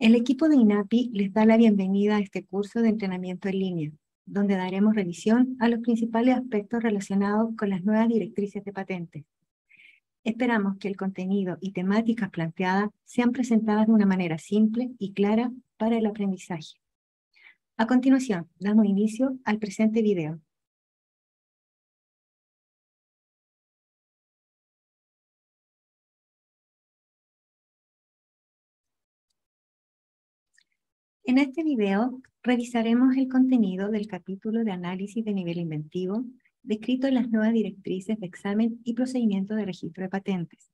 El equipo de INAPI les da la bienvenida a este curso de entrenamiento en línea, donde daremos revisión a los principales aspectos relacionados con las nuevas directrices de patentes. Esperamos que el contenido y temáticas planteadas sean presentadas de una manera simple y clara para el aprendizaje. A continuación, damos inicio al presente video. En este video revisaremos el contenido del capítulo de análisis de nivel inventivo descrito en las nuevas directrices de examen y procedimiento de registro de patentes.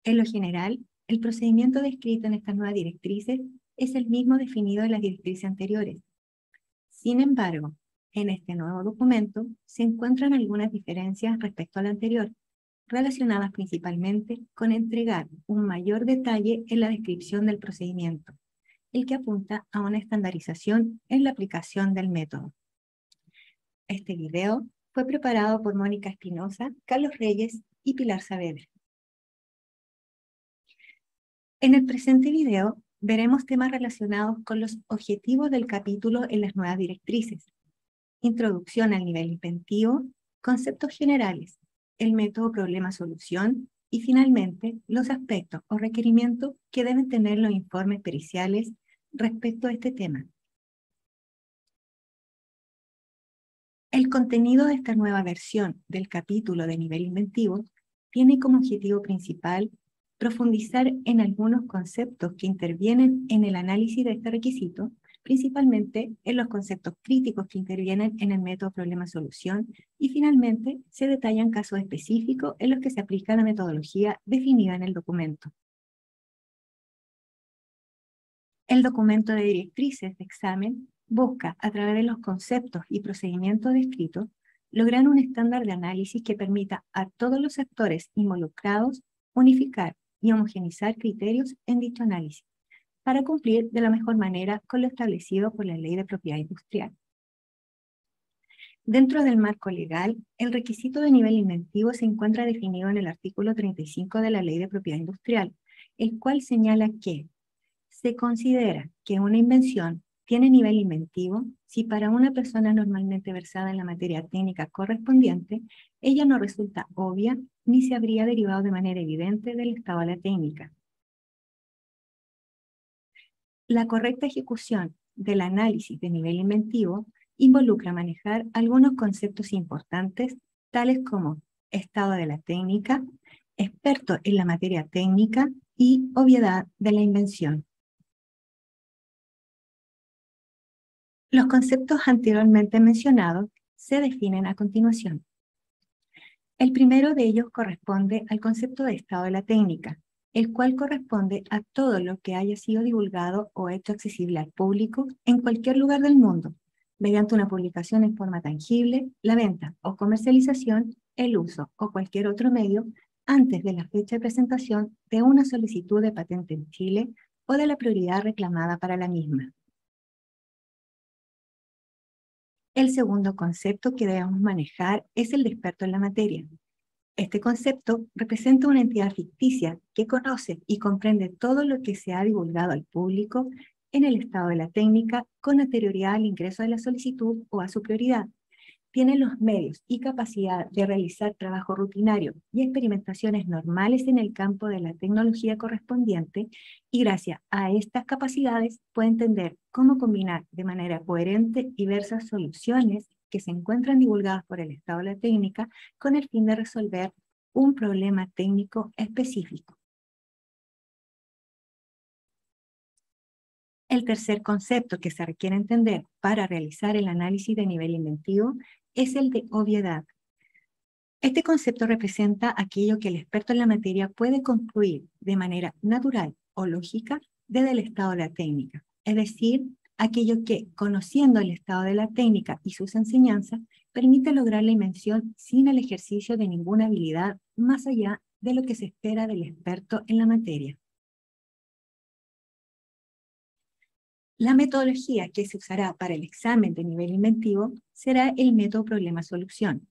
En lo general, el procedimiento descrito en estas nuevas directrices es el mismo definido en las directrices anteriores. Sin embargo, en este nuevo documento se encuentran algunas diferencias respecto al anterior, relacionadas principalmente con entregar un mayor detalle en la descripción del procedimiento, el que apunta a una estandarización en la aplicación del método. Este video fue preparado por Mónica Espinosa, Carlos Reyes y Pilar Saavedra. En el presente video veremos temas relacionados con los objetivos del capítulo en las nuevas directrices, introducción al nivel inventivo, conceptos generales, el método problema-solución y finalmente los aspectos o requerimientos que deben tener los informes periciales respecto a este tema. El contenido de esta nueva versión del capítulo de nivel inventivo tiene como objetivo principal profundizar en algunos conceptos que intervienen en el análisis de este requisito, principalmente en los conceptos críticos que intervienen en el método problema-solución y finalmente se detallan casos específicos en los que se aplica la metodología definida en el documento. El documento de directrices de examen busca, a través de los conceptos y procedimientos descritos, lograr un estándar de análisis que permita a todos los actores involucrados unificar y homogeneizar criterios en dicho análisis, para cumplir de la mejor manera con lo establecido por la Ley de Propiedad Industrial. Dentro del marco legal, el requisito de nivel inventivo se encuentra definido en el artículo 35 de la Ley de Propiedad Industrial, el cual señala que se considera que una invención tiene nivel inventivo si para una persona normalmente versada en la materia técnica correspondiente, ella no resulta obvia ni se habría derivado de manera evidente del estado de la técnica. La correcta ejecución del análisis de nivel inventivo involucra manejar algunos conceptos importantes, tales como estado de la técnica, experto en la materia técnica y obviedad de la invención. Los conceptos anteriormente mencionados se definen a continuación. El primero de ellos corresponde al concepto de estado de la técnica, el cual corresponde a todo lo que haya sido divulgado o hecho accesible al público en cualquier lugar del mundo, mediante una publicación en forma tangible, la venta o comercialización, el uso o cualquier otro medio antes de la fecha de presentación de una solicitud de patente en Chile o de la prioridad reclamada para la misma. El segundo concepto que debemos manejar es el de experto en la materia. Este concepto representa una entidad ficticia que conoce y comprende todo lo que se ha divulgado al público en el estado de la técnica con anterioridad al ingreso de la solicitud o a su prioridad. Tiene los medios y capacidad de realizar trabajo rutinario y experimentaciones normales en el campo de la tecnología correspondiente y gracias a estas capacidades puede entender cómo combinar de manera coherente diversas soluciones que se encuentran divulgadas por el estado de la técnica con el fin de resolver un problema técnico específico. El tercer concepto que se requiere entender para realizar el análisis de nivel inventivo es el de obviedad. Este concepto representa aquello que el experto en la materia puede concluir de manera natural o lógica desde el estado de la técnica, es decir, aquello que, conociendo el estado de la técnica y sus enseñanzas, permite lograr la invención sin el ejercicio de ninguna habilidad más allá de lo que se espera del experto en la materia. La metodología que se usará para el examen de nivel inventivo será el método problema-solución.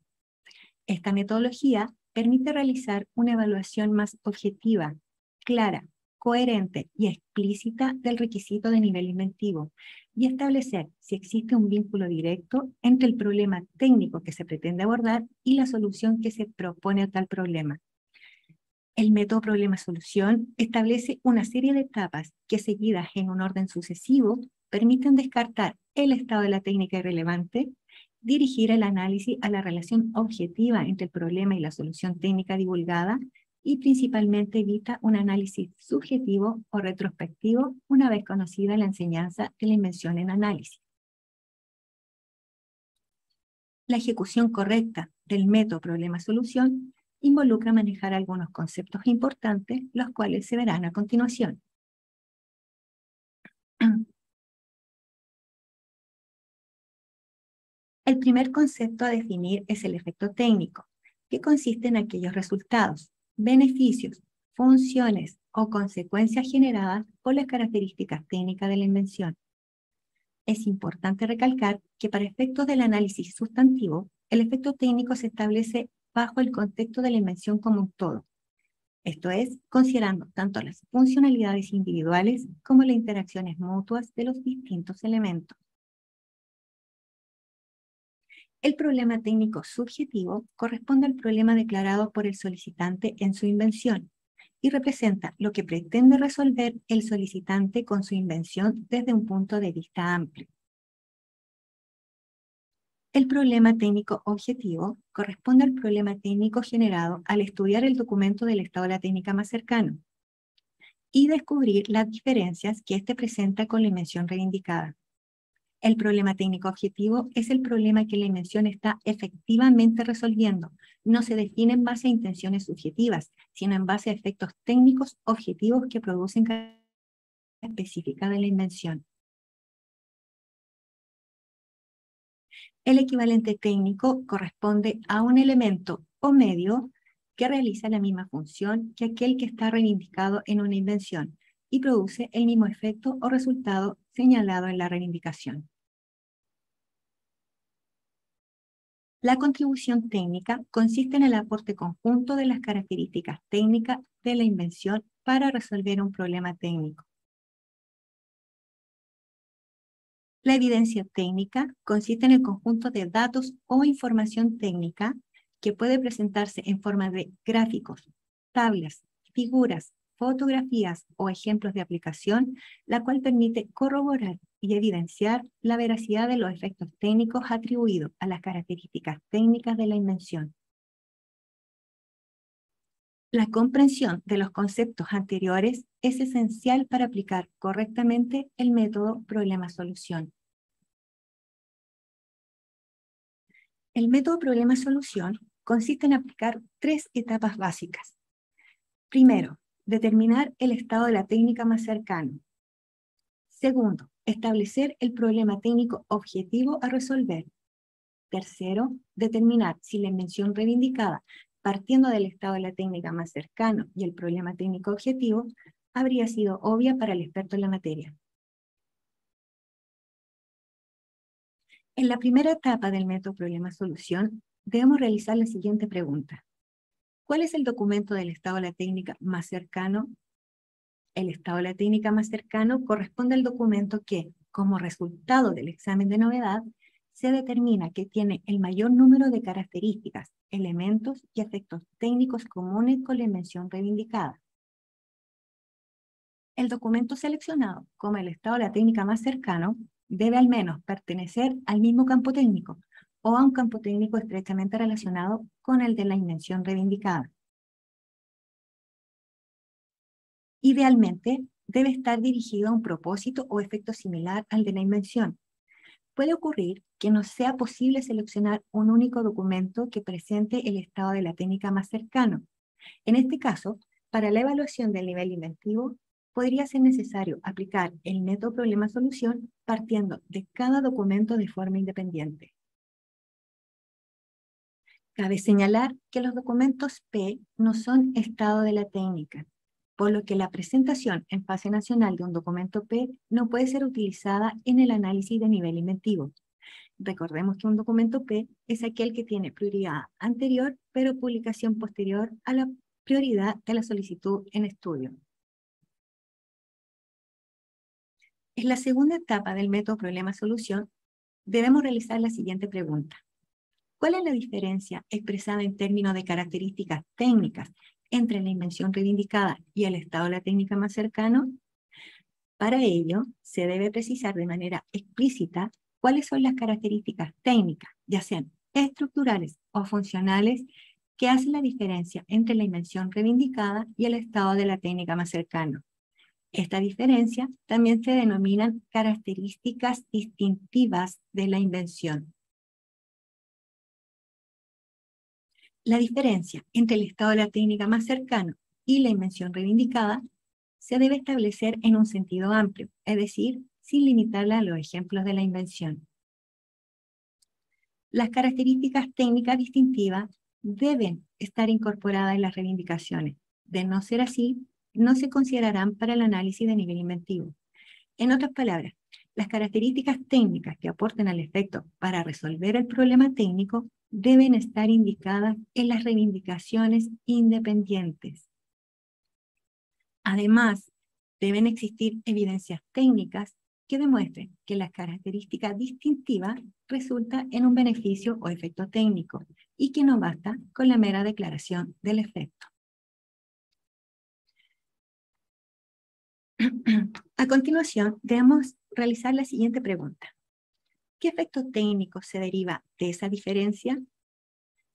Esta metodología permite realizar una evaluación más objetiva, clara, coherente y explícita del requisito de nivel inventivo y establecer si existe un vínculo directo entre el problema técnico que se pretende abordar y la solución que se propone a tal problema. El método problema-solución establece una serie de etapas que, seguidas en un orden sucesivo, permiten descartar el estado de la técnica irrelevante, dirigir el análisis a la relación objetiva entre el problema y la solución técnica divulgada y principalmente evita un análisis subjetivo o retrospectivo una vez conocida la enseñanza de la invención en análisis. La ejecución correcta del método problema-solución involucra manejar algunos conceptos importantes, los cuales se verán a continuación. El primer concepto a definir es el efecto técnico, que consiste en aquellos resultados, beneficios, funciones o consecuencias generadas por las características técnicas de la invención. Es importante recalcar que para efectos del análisis sustantivo, el efecto técnico se establece bajo el contexto de la invención como un todo. Esto es, considerando tanto las funcionalidades individuales como las interacciones mutuas de los distintos elementos. El problema técnico subjetivo corresponde al problema declarado por el solicitante en su invención y representa lo que pretende resolver el solicitante con su invención desde un punto de vista amplio. El problema técnico objetivo corresponde al problema técnico generado al estudiar el documento del estado de la técnica más cercano y descubrir las diferencias que éste presenta con la invención reivindicada. El problema técnico objetivo es el problema que la invención está efectivamente resolviendo. No se define en base a intenciones subjetivas, sino en base a efectos técnicos objetivos que producen características específicas de la invención. El equivalente técnico corresponde a un elemento o medio que realiza la misma función que aquel que está reivindicado en una invención y produce el mismo efecto o resultado señalado en la reivindicación. La contribución técnica consiste en el aporte conjunto de las características técnicas de la invención para resolver un problema técnico. La evidencia técnica consiste en el conjunto de datos o información técnica que puede presentarse en forma de gráficos, tablas, figuras, fotografías o ejemplos de aplicación, la cual permite corroborar y evidenciar la veracidad de los efectos técnicos atribuidos a las características técnicas de la invención. La comprensión de los conceptos anteriores es esencial para aplicar correctamente el método problema-solución. El método problema-solución consiste en aplicar 3 etapas básicas. Primero, determinar el estado de la técnica más cercano. Segundo, establecer el problema técnico objetivo a resolver. Tercero, determinar si la invención reivindicada, partiendo del estado de la técnica más cercano y el problema técnico objetivo, habría sido obvia para el experto en la materia. En la primera etapa del método problema-solución, debemos realizar la siguiente pregunta. ¿Cuál es el documento del estado de la técnica más cercano? El estado de la técnica más cercano corresponde al documento que, como resultado del examen de novedad, se determina que tiene el mayor número de características, elementos y efectos técnicos comunes con la invención reivindicada. El documento seleccionado como el estado de la técnica más cercano debe al menos pertenecer al mismo campo técnico o a un campo técnico estrechamente relacionado con el de la invención reivindicada. Idealmente, debe estar dirigido a un propósito o efecto similar al de la invención. Puede ocurrir que no sea posible seleccionar un único documento que presente el estado de la técnica más cercano. En este caso, para la evaluación del nivel inventivo, podría ser necesario aplicar el método problema-solución partiendo de cada documento de forma independiente. Cabe señalar que los documentos P no son estado de la técnica, por lo que la presentación en fase nacional de un documento P no puede ser utilizada en el análisis de nivel inventivo. Recordemos que un documento P es aquel que tiene prioridad anterior, pero publicación posterior a la prioridad de la solicitud en estudio. En la segunda etapa del método problema-solución, debemos realizar la siguiente pregunta. ¿Cuál es la diferencia expresada en términos de características técnicas entre la invención reivindicada y el estado de la técnica más cercano? Para ello, se debe precisar de manera explícita cuáles son las características técnicas, ya sean estructurales o funcionales, que hacen la diferencia entre la invención reivindicada y el estado de la técnica más cercano. Esta diferencia también se denominan características distintivas de la invención. La diferencia entre el estado de la técnica más cercano y la invención reivindicada se debe establecer en un sentido amplio, es decir, sin limitarla a los ejemplos de la invención. Las características técnicas distintivas deben estar incorporadas en las reivindicaciones. De no ser así, no se considerarán para el análisis de nivel inventivo. En otras palabras, las características técnicas que aporten al efecto para resolver el problema técnico deben estar indicadas en las reivindicaciones independientes. Además, deben existir evidencias técnicas que demuestren que la característica distintiva resulta en un beneficio o efecto técnico y que no basta con la mera declaración del efecto. A continuación, debemos realizar la siguiente pregunta. ¿Qué efecto técnico se deriva de esa diferencia?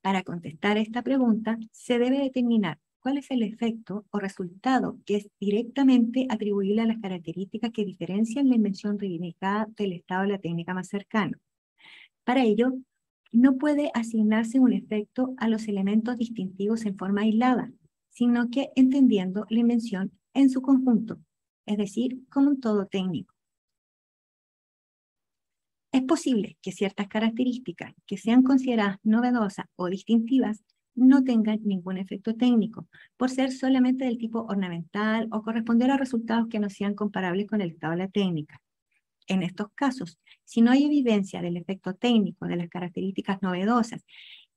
Para contestar esta pregunta, se debe determinar cuál es el efecto o resultado que es directamente atribuible a las características que diferencian la invención reivindicada del estado de la técnica más cercano. Para ello, no puede asignarse un efecto a los elementos distintivos en forma aislada, sino que entendiendo la invención en su conjunto, es decir, como un todo técnico. Es posible que ciertas características que sean consideradas novedosas o distintivas no tengan ningún efecto técnico, por ser solamente del tipo ornamental o corresponder a resultados que no sean comparables con el estado de la técnica. En estos casos, si no hay evidencia del efecto técnico de las características novedosas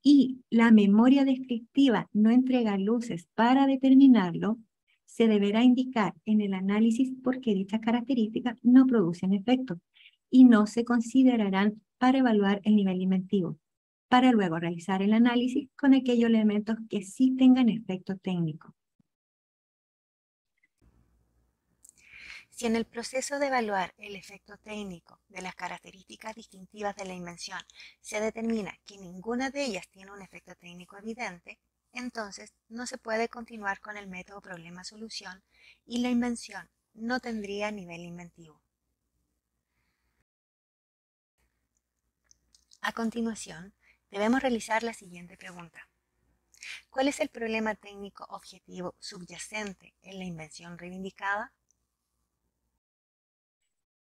y la memoria descriptiva no entrega luces para determinarlo, se deberá indicar en el análisis por qué dichas características no producen efecto y no se considerarán para evaluar el nivel inventivo, para luego realizar el análisis con aquellos elementos que sí tengan efecto técnico. Si en el proceso de evaluar el efecto técnico de las características distintivas de la invención se determina que ninguna de ellas tiene un efecto técnico evidente, entonces no se puede continuar con el método problema-solución y la invención no tendría nivel inventivo. A continuación, debemos realizar la siguiente pregunta. ¿Cuál es el problema técnico objetivo subyacente en la invención reivindicada?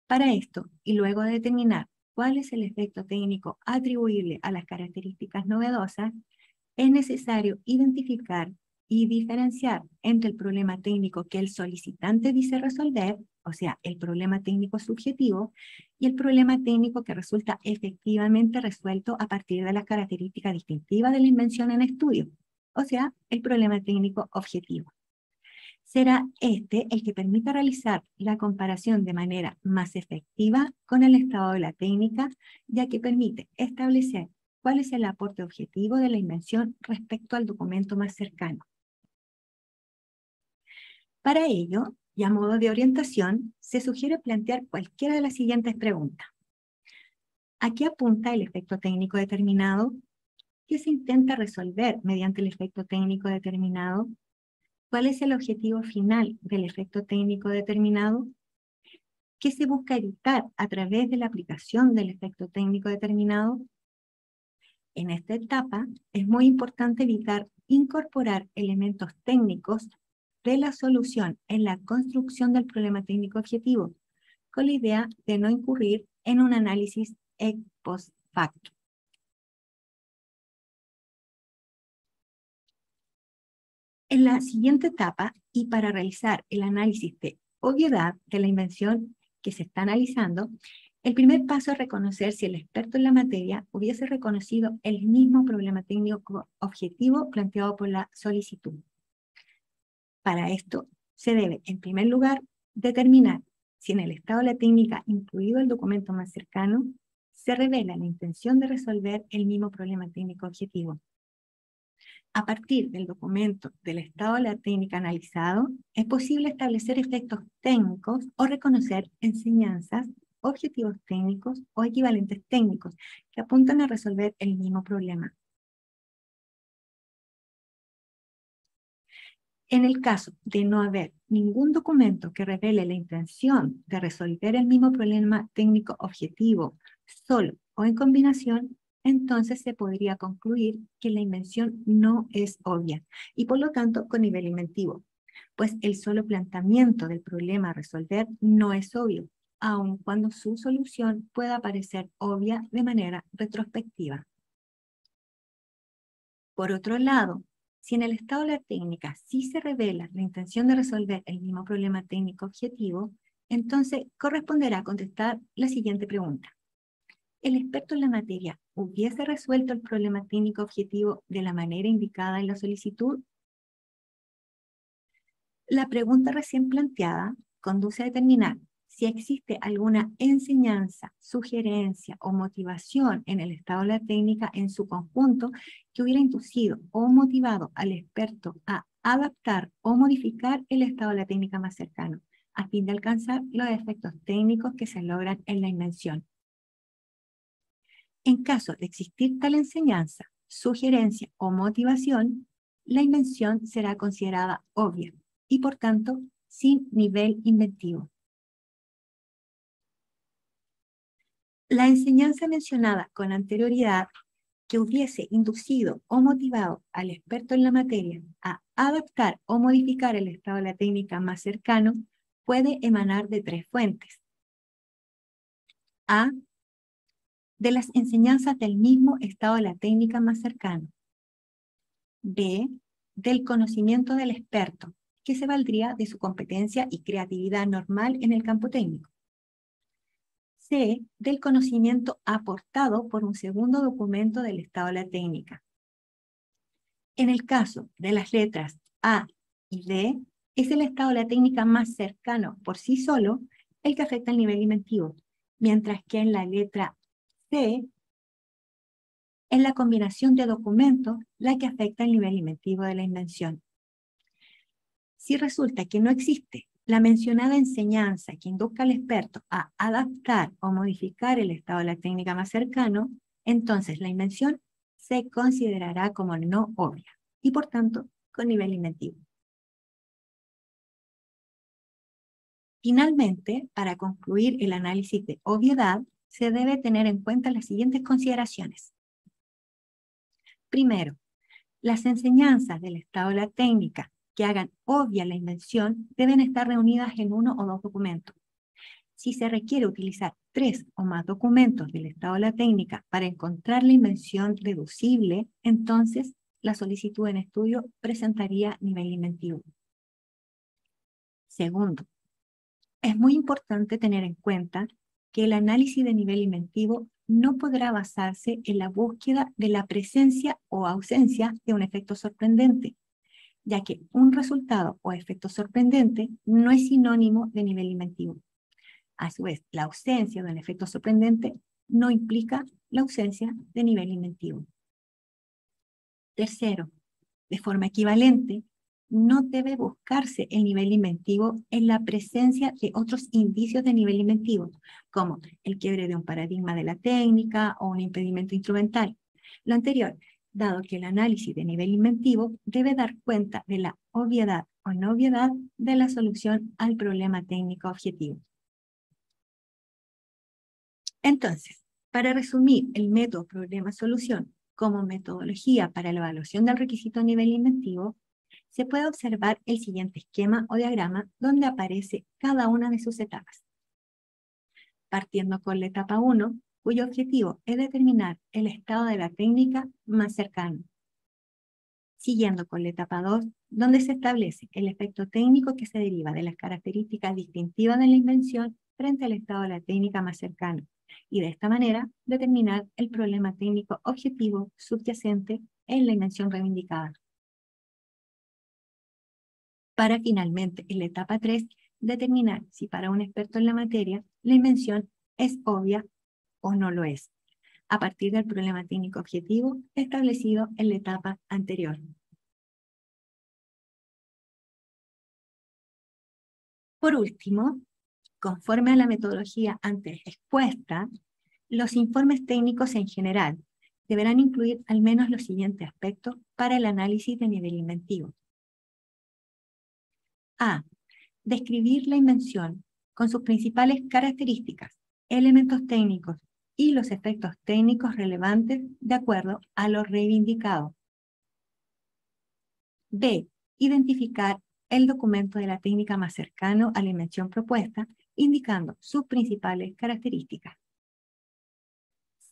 Para esto, y luego de determinar cuál es el efecto técnico atribuible a las características novedosas, es necesario identificar y diferenciar entre el problema técnico que el solicitante dice resolver, o sea, el problema técnico subjetivo, y el problema técnico que resulta efectivamente resuelto a partir de las características distintivas de la invención en estudio, o sea, el problema técnico objetivo. Será este el que permita realizar la comparación de manera más efectiva con el estado de la técnica, ya que permite establecer cuál es el aporte objetivo de la invención respecto al documento más cercano. Para ello, y a modo de orientación, se sugiere plantear cualquiera de las siguientes preguntas. ¿A qué apunta el efecto técnico determinado? ¿Qué se intenta resolver mediante el efecto técnico determinado? ¿Cuál es el objetivo final del efecto técnico determinado? ¿Qué se busca evitar a través de la aplicación del efecto técnico determinado? En esta etapa es muy importante evitar incorporar elementos técnicos de la solución en la construcción del problema técnico objetivo, con la idea de no incurrir en un análisis ex post facto. En la siguiente etapa, y para realizar el análisis de obviedad de la invención que se está analizando, el primer paso es reconocer si el experto en la materia hubiese reconocido el mismo problema técnico objetivo planteado por la solicitud. Para esto, se debe, en primer lugar, determinar si en el estado de la técnica, incluido el documento más cercano, se revela la intención de resolver el mismo problema técnico objetivo. A partir del documento del estado de la técnica analizado, es posible establecer efectos técnicos o reconocer enseñanzas, objetivos técnicos o equivalentes técnicos que apuntan a resolver el mismo problema. En el caso de no haber ningún documento que revele la intención de resolver el mismo problema técnico objetivo, solo o en combinación, entonces se podría concluir que la invención no es obvia y por lo tanto con nivel inventivo, pues el solo planteamiento del problema a resolver no es obvio, aun cuando su solución pueda parecer obvia de manera retrospectiva. Por otro lado, si en el estado de la técnica sí se revela la intención de resolver el mismo problema técnico objetivo, entonces corresponderá contestar la siguiente pregunta. ¿El experto en la materia hubiese resuelto el problema técnico objetivo de la manera indicada en la solicitud? La pregunta recién planteada conduce a determinar si existe alguna enseñanza, sugerencia o motivación en el estado de la técnica en su conjunto que hubiera inducido o motivado al experto a adaptar o modificar el estado de la técnica más cercano, a fin de alcanzar los efectos técnicos que se logran en la invención. En caso de existir tal enseñanza, sugerencia o motivación, la invención será considerada obvia y por tanto sin nivel inventivo. La enseñanza mencionada con anterioridad que hubiese inducido o motivado al experto en la materia a adaptar o modificar el estado de la técnica más cercano puede emanar de tres fuentes. A, de las enseñanzas del mismo estado de la técnica más cercano. B, del conocimiento del experto, que se valdría de su competencia y creatividad normal en el campo técnico. C, del conocimiento aportado por un segundo documento del estado de la técnica. En el caso de las letras A y D, es el estado de la técnica más cercano por sí solo el que afecta el nivel inventivo, mientras que en la letra C es la combinación de documentos la que afecta el nivel inventivo de la invención. Si resulta que no existe la mencionada enseñanza que induzca al experto a adaptar o modificar el estado de la técnica más cercano, entonces la invención se considerará como no obvia y por tanto con nivel inventivo. Finalmente, para concluir el análisis de obviedad, se debe tener en cuenta las siguientes consideraciones. Primero, las enseñanzas del estado de la técnica que hagan obvia la invención deben estar reunidas en uno o dos documentos. Si se requiere utilizar 3 o más documentos del estado de la técnica para encontrar la invención deducible, entonces la solicitud en estudio presentaría nivel inventivo. Segundo, es muy importante tener en cuenta que el análisis de nivel inventivo no podrá basarse en la búsqueda de la presencia o ausencia de un efecto sorprendente, ya que un resultado o efecto sorprendente no es sinónimo de nivel inventivo. A su vez, la ausencia de un efecto sorprendente no implica la ausencia de nivel inventivo. Tercero, de forma equivalente, no debe buscarse el nivel inventivo en la presencia de otros indicios de nivel inventivo, como el quiebre de un paradigma de la técnica o un impedimento instrumental. Lo anterior, dado que el análisis de nivel inventivo debe dar cuenta de la obviedad o no obviedad de la solución al problema técnico objetivo. Entonces, para resumir el método problema-solución como metodología para la evaluación del requisito a nivel inventivo, se puede observar el siguiente esquema o diagrama donde aparece cada una de sus etapas. Partiendo con la etapa 1, cuyo objetivo es determinar el estado de la técnica más cercano. Siguiendo con la etapa 2, donde se establece el efecto técnico que se deriva de las características distintivas de la invención frente al estado de la técnica más cercano, y de esta manera determinar el problema técnico objetivo subyacente en la invención reivindicada. Para finalmente, en la etapa 3, determinar si para un experto en la materia la invención es obvia o no lo es, a partir del problema técnico objetivo establecido en la etapa anterior. Por último, conforme a la metodología antes expuesta, los informes técnicos en general deberán incluir al menos los siguientes aspectos para el análisis de nivel inventivo. A. Describir la invención con sus principales características, elementos técnicos y los efectos técnicos relevantes de acuerdo a lo reivindicado. B. Identificar el documento de la técnica más cercano a la invención propuesta, indicando sus principales características.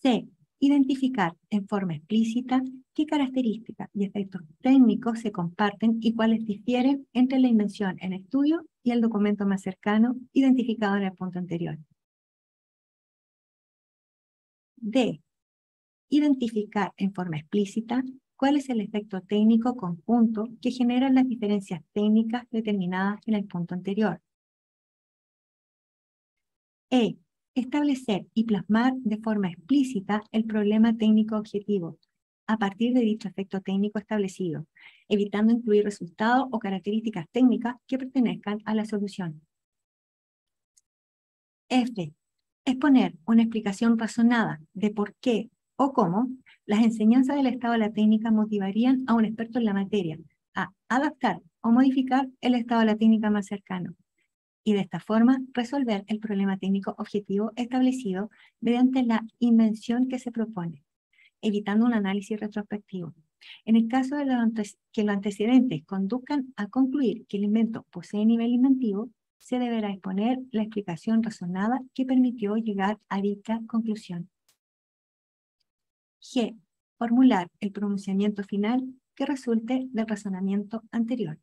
C. Identificar en forma explícita qué características y efectos técnicos se comparten y cuáles difieren entre la invención en estudio y el documento más cercano identificado en el punto anterior. D. Identificar en forma explícita cuál es el efecto técnico conjunto que generan las diferencias técnicas determinadas en el punto anterior. E. Establecer y plasmar de forma explícita el problema técnico objetivo, a partir de dicho efecto técnico establecido, evitando incluir resultados o características técnicas que pertenezcan a la solución. F. Exponer una explicación razonada de por qué o cómo las enseñanzas del estado de la técnica motivarían a un experto en la materia a adaptar o modificar el estado de la técnica más cercano, y de esta forma resolver el problema técnico objetivo establecido mediante la invención que se propone, evitando un análisis retrospectivo. En el caso de que los antecedentes conduzcan a concluir que el invento posee nivel inventivo, se deberá exponer la explicación razonada que permitió llegar a dicha conclusión. G. Formular el pronunciamiento final que resulte del razonamiento anterior.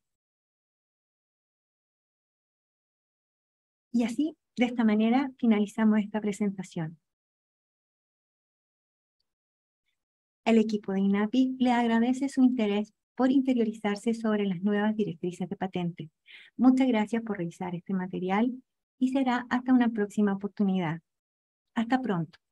Y así, de esta manera, finalizamos esta presentación. El equipo de INAPI le agradece su interés por interiorizarse sobre las nuevas directrices de patente. Muchas gracias por revisar este material y será hasta una próxima oportunidad. Hasta pronto.